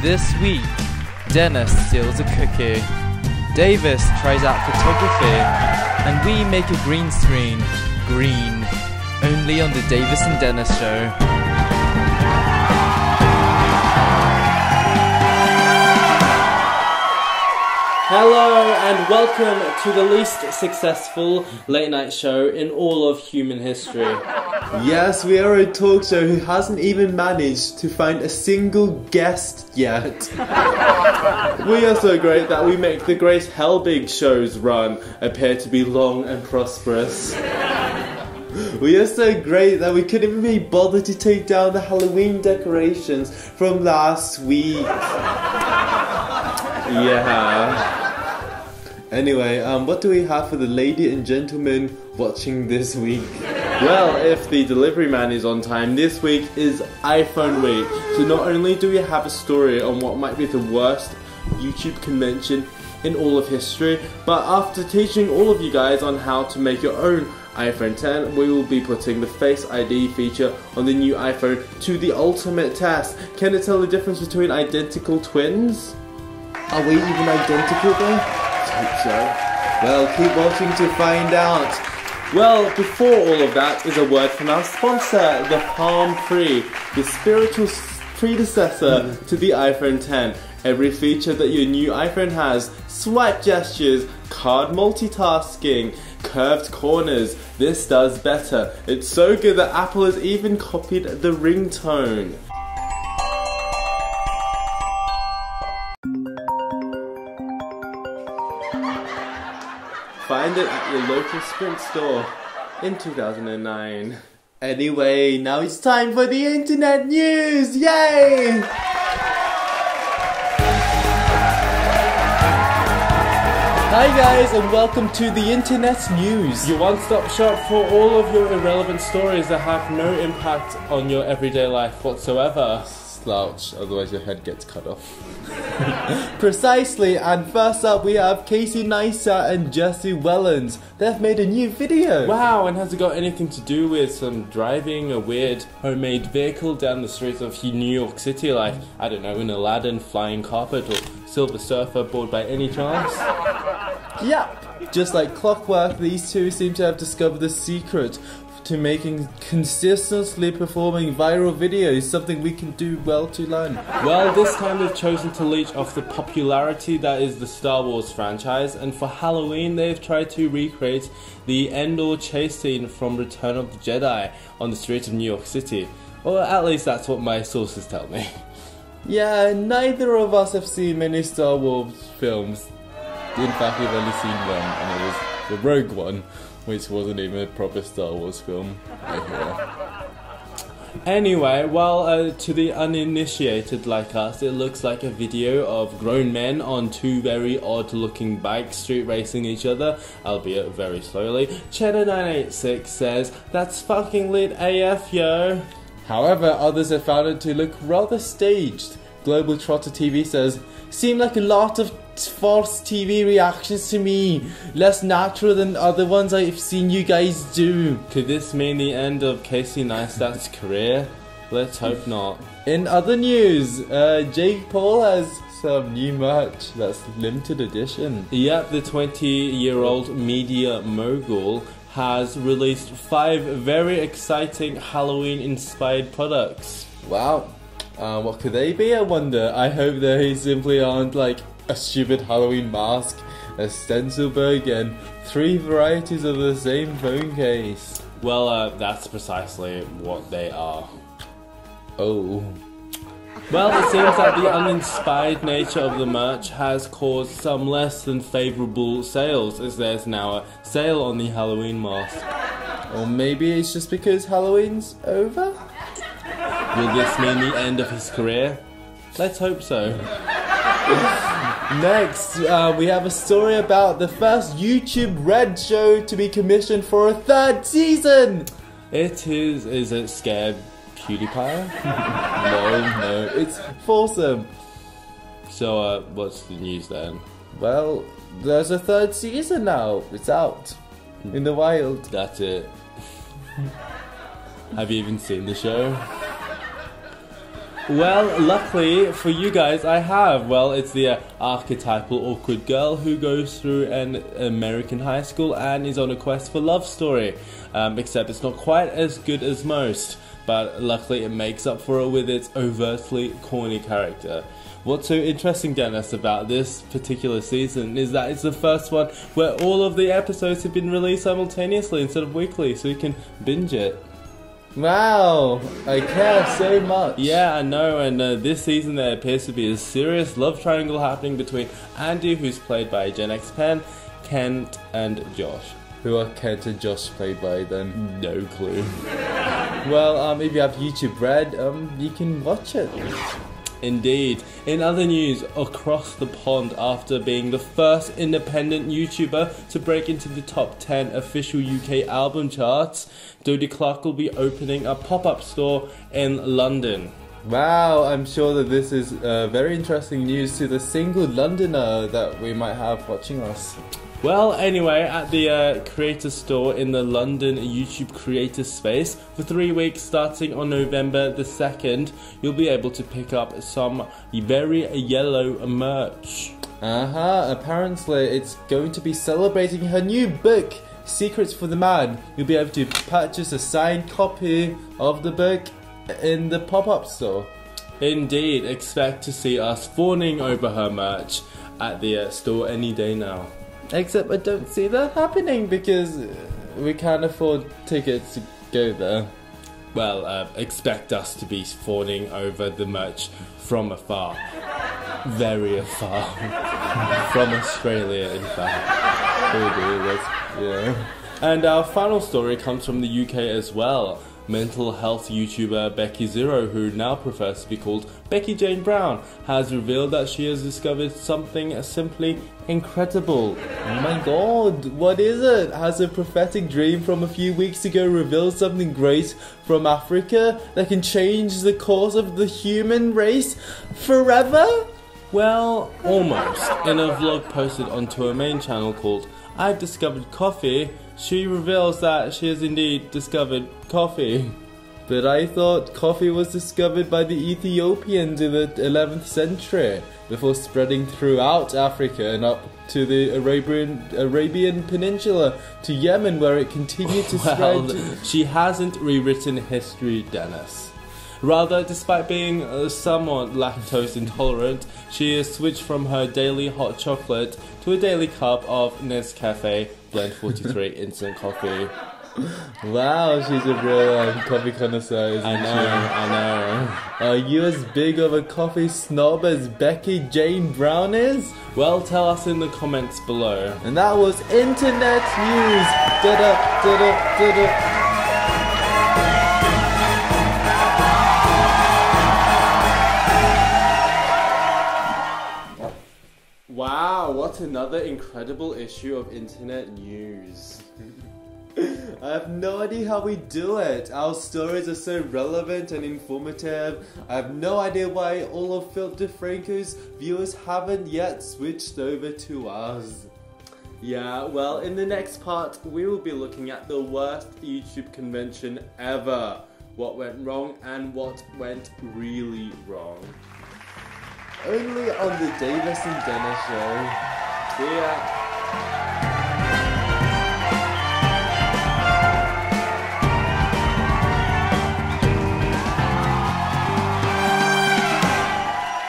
This week, Dennis steals a cookie, Davis tries out photography, and we make a green screen green, only on the Davis and Dennis show. Hello and welcome to the least successful late night show in all of human history. Yes, we are a talk show who hasn't even managed to find a single guest yet. We are so great that we make the Grace Helbig show's run appear to be long and prosperous. We are so great that we couldn't even be bothered to take down the Halloween decorations from last week. Yeah. Anyway, what do we have for the lady and gentlemen watching this week? Well, if the delivery man is on time, this week is iPhone week. So not only do we have a story on what might be the worst YouTube convention in all of history, but after teaching all of you guys on how to make your own iPhone 10, we will be putting the Face ID feature on the new iPhone to the ultimate test. Can it tell the difference between identical twins? Are we even identical though? I hope so. Well, keep watching to find out. Well, before all of that is a word from our sponsor, the Palm Pre, the spiritual predecessor to the iPhone 10. Every feature that your new iPhone has, swipe gestures, card multitasking, curved corners, this does better. It's so good that Apple has even copied the ringtone. Find it at your local Sprint store in 2009. Anyway, now it's time for the internet news! Yay! Hi guys, and welcome to the internet news. Your one-stop shop for all of your irrelevant stories that have no impact on your everyday life whatsoever. Slouch, otherwise your head gets cut off. Precisely, and first up we have Casey Neistat and Jesse Wellens. They've made a new video. Wow, and has it got anything to do with some driving a weird homemade vehicle down the streets of New York City, like, I don't know, an Aladdin flying carpet or Silver Surfer board by any chance? Yep, just like clockwork, these two seem to have discovered the secret to making consistently performing viral videos, something we can do well to learn. Well, this time they've chosen to leech off the popularity that is the Star Wars franchise, and for Halloween they've tried to recreate the Endor chase scene from Return of the Jedi on the streets of New York City. Or at least that's what my sources tell me. Yeah, neither of us have seen many Star Wars films. In fact, we've only seen one, and it was the Rogue One, which wasn't even a proper Star Wars film, I hear. Anyway, well, to the uninitiated like us, it looks like a video of grown men on two very odd-looking bikes street racing each other, albeit very slowly. Cheddar986 says, "That's fucking lit AF, yo." However, others have found it to look rather staged. Global Trotter TV says, "Seem like a lot of false TV reactions to me, less natural than other ones I've seen you guys do." Could this mean the end of Casey Neistat's career? Let's hope not. In other news, Jake Paul has some new merch that's limited edition. Yep, the 20-year-old media mogul has released 5 very exciting Halloween-inspired products. Wow. What could they be, I wonder? I hope they simply aren't like a stupid Halloween mask, a stencil bug, and 3 varieties of the same phone case. Well, that's precisely what they are. Oh. Well, it seems that the uninspired nature of the merch has caused some less than favourable sales, as there's now a sale on the Halloween mask. Or maybe it's just because Halloween's over? Will this mean the end of his career? Let's hope so. Next, we have a story about the first YouTube Red show to be commissioned for a 3rd season! Is it Scared PewDiePie? No, it's Foursome. So, what's the news then? Well, there's a 3rd season now. It's out in the wild. That's it. Have you even seen the show? Well, luckily for you guys, I have. Well, it's the archetypal awkward girl who goes through an American high school and is on a quest for love story. Except it's not quite as good as most, but luckily it makes up for it with its overtly corny character. What's so interesting, Dennis, about this particular season is that it's the first one where all of the episodes have been released simultaneously instead of weekly, so you can binge it. Wow, I care so much. Yeah, I know, and this season there appears to be a serious love triangle happening between Andy, who's played by Gen X Penn, Kent, and Josh. Who are Kent and Josh played by then? No clue. Well, if you have YouTube Red, you can watch it. Indeed. In other news, across the pond, after being the first independent YouTuber to break into the top 10 official UK album charts, Dodie Clark will be opening a pop-up store in London. Wow, I'm sure that this is very interesting news to the single Londoner that we might have watching us. Well, anyway, at the creator store in the London YouTube creator space, for 3 weeks starting on November the 2nd, you'll be able to pick up some very yellow merch. Apparently it's going to be celebrating her new book, Secrets for the Man. You'll be able to purchase a signed copy of the book in the pop-up store. Indeed, expect to see us fawning over her merch at the store any day now. Except I don't see that happening because we can't afford tickets to go there. Well, expect us to be fawning over the merch from afar. Very afar. From Australia, in fact. Yeah. And our final story comes from the UK as well. Mental health YouTuber Becky Zero, who now prefers to be called Becky Jane Brown, has revealed that she has discovered something simply incredible. Oh my god, what is it? Has a prophetic dream from a few weeks ago revealed something great from Africa that can change the course of the human race forever? Well, almost. In a vlog posted onto her main channel called I've Discovered Coffee, she reveals that she has indeed discovered coffee. But I thought coffee was discovered by the Ethiopians in the 11th century, before spreading throughout Africa and up to the Arabian Peninsula, to Yemen, where it continued to spread. She hasn't rewritten history, Dennis. Rather, despite being somewhat lactose intolerant, she has switched from her daily hot chocolate to a daily cup of Nescafe Blend 43 instant coffee. Wow, she's a real coffee connoisseur, isn't she? I know. Are you as big of a coffee snob as Becky Jane Brown is? Well, tell us in the comments below. And that was internet news. Wow, what another incredible issue of internet news. I have no idea how we do it. Our stories are so relevant and informative. I have no idea why all of Filter Franco's viewers haven't yet switched over to us. Yeah, well, in the next part, we will be looking at the worst YouTube convention ever. What went wrong and what went really wrong. Only on the Davis and Dennis show. See ya.